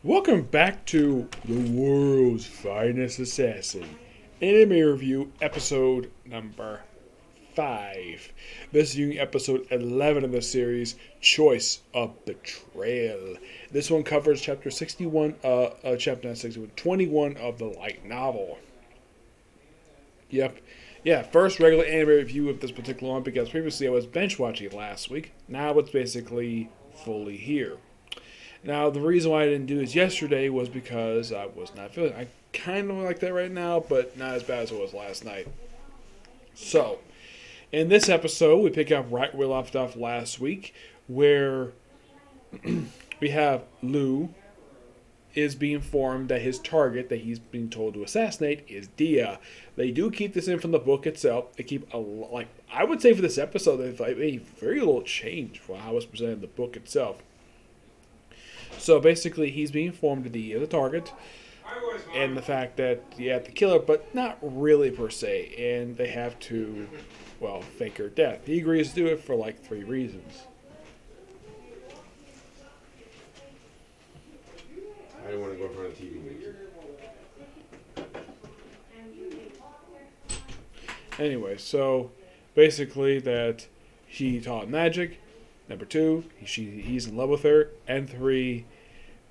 Welcome back to the world's finest assassin, anime review episode number 5. This is episode 11 of the series, Choice of Betrayal. This one covers chapter 61, chapter not 61, 21 of the light novel. Yep. Yeah, first regular anime review of this particular one because previously I was bench watching it last week. Now it's basically fully here. Now, the reason why I didn't do this yesterday was because I was not feeling it. I kind of like that right now, but not as bad as it was last night. So, in this episode, we pick up right where we left off last week, where we have Lou is being informed that his target that he's being told to assassinate is Dia. They do keep this in from the book itself. They keep I would say for this episode, they've made very little change for how it's presented in the book itself. So basically, he's being informed that he is a target, and the fact that you have to kill her, but not really per se, and they have to, fake her death. He agrees to do it for like 3 reasons. I didn't want to go in front of the TV. Anyway, so basically that he taught magic. Number 2, he's in love with her. And 3,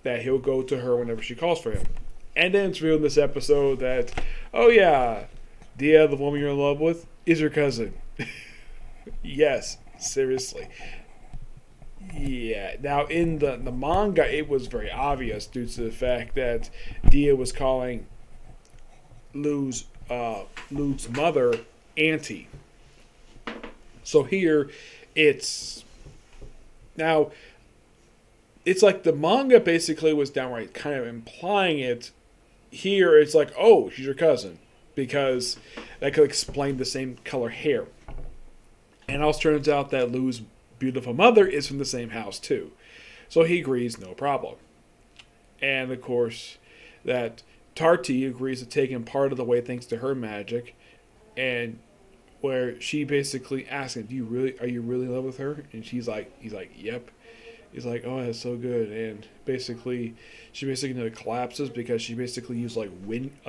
that he'll go to her whenever she calls for him. And then it's revealed in this episode that, oh yeah, Dia, the woman you're in love with, is your cousin. Yes, seriously. Yeah. Now, in the manga, it was very obvious due to the fact that Dia was calling Lu's mother Auntie. So here, it's like the manga basically was downright kind of implying it. Here, it's like, oh, she's your cousin, because that could explain the same color hair. And it also turns out that Lu's beautiful mother is from the same house too. So he agrees, no problem. And of course, that Tarty agrees to take him part of the way thanks to her magic, and where she basically asks him, are you really in love with her? And he's like, yep. He's like, oh, that's so good. And basically, she basically collapses because she basically used a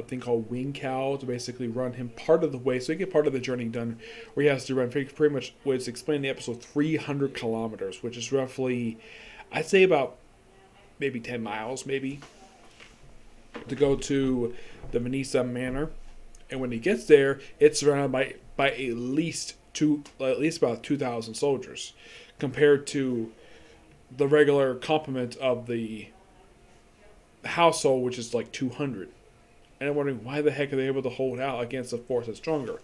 thing called wing cow to basically run him part of the way. So he get part of the journey done where he has to run pretty much what's explained in the episode 300 kilometers, which is roughly, I'd say about maybe 10 miles, maybe, to go to the Manisa Manor. And when he gets there, it's surrounded by at least about 2,000 soldiers, compared to the regular complement of the household, which is like 200. And I'm wondering why the heck are they able to hold out against a force that's stronger?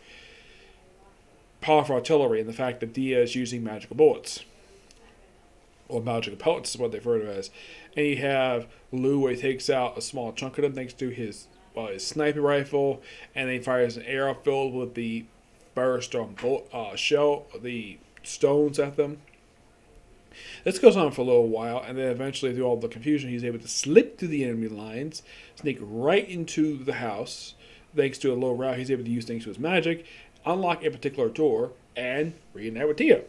Powerful artillery, and the fact that Dia is using magical bullets. Or magical pellets is what they've heard of as. And you have Lou, where he takes out a small chunk of them thanks to his sniper rifle, and then he fires an arrow filled with the Firestone shell, the stones at them. This goes on for a little while, and then eventually, through all the confusion, he's able to slip through the enemy lines, sneak right into the house, thanks to a low route he's able to use thanks to his magic, unlock a particular door, and reunite with Tia.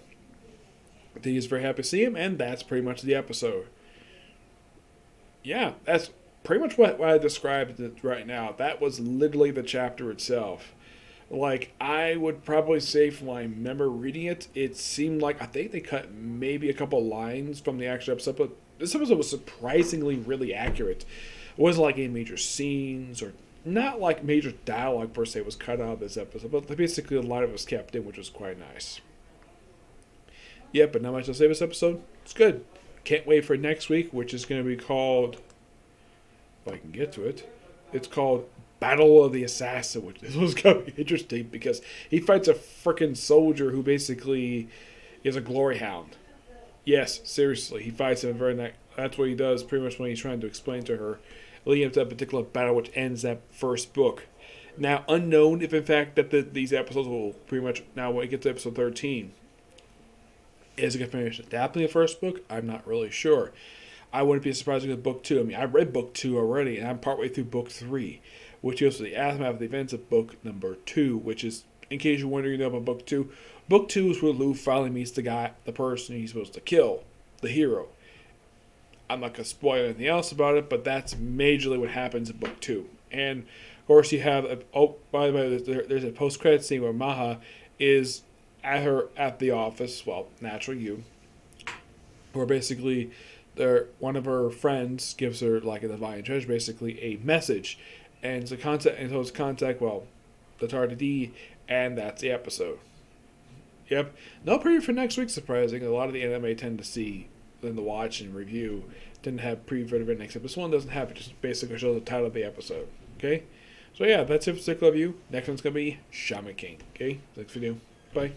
Tia's very happy to see him, and that's pretty much the episode. Yeah, that's pretty much what I described right now. That was literally the chapter itself. I would probably say from my memory reading it, it seemed like, I think they cut maybe a couple lines from the actual episode, but this episode was surprisingly really accurate. It wasn't like any major scenes, or not like major dialogue per se was cut out of this episode, but basically a lot of it was kept in, which was quite nice. Yeah, but not much to say this episode. It's good. Can't wait for next week, which is going to be called, if I can get to it, it's called Battle of the Assassin, which this was going to be interesting because he fights a freaking soldier who basically is a glory hound. Yes, seriously, he fights him very nice. That's what he does pretty much when he's trying to explain to her, leading up to that particular battle, which ends that first book. Now, unknown if in fact that these episodes will pretty much, now when it gets to episode 13, is it going to finish adapting the first book? I'm not really sure. I wouldn't be surprised with book 2. I mean, I read book 2 already, and I'm partway through book 3, which is the aftermath of the events of book number 2, which is, in case you're wondering about book 2, book 2 is where Lou finally meets the person he's supposed to kill, the hero. I'm not going to spoil anything else about it, but that's majorly what happens in book 2. And, of course, you have... by the way, there's a post-credit scene where Maha is at the office, well, naturally you, where basically one of her friends gives her, like a divine treasure, basically a message. And so it's contact, well, the Tarda D, and that's the episode. Yep. No preview for next week, surprising. A lot of the anime I tend to see in the watch and review didn't have preview for the next episode. This one doesn't have it, just basically shows the title of the episode. Okay? So yeah, that's it for Cycle of You. Next one's going to be Shaman King. Okay? Thanks for doing. Bye.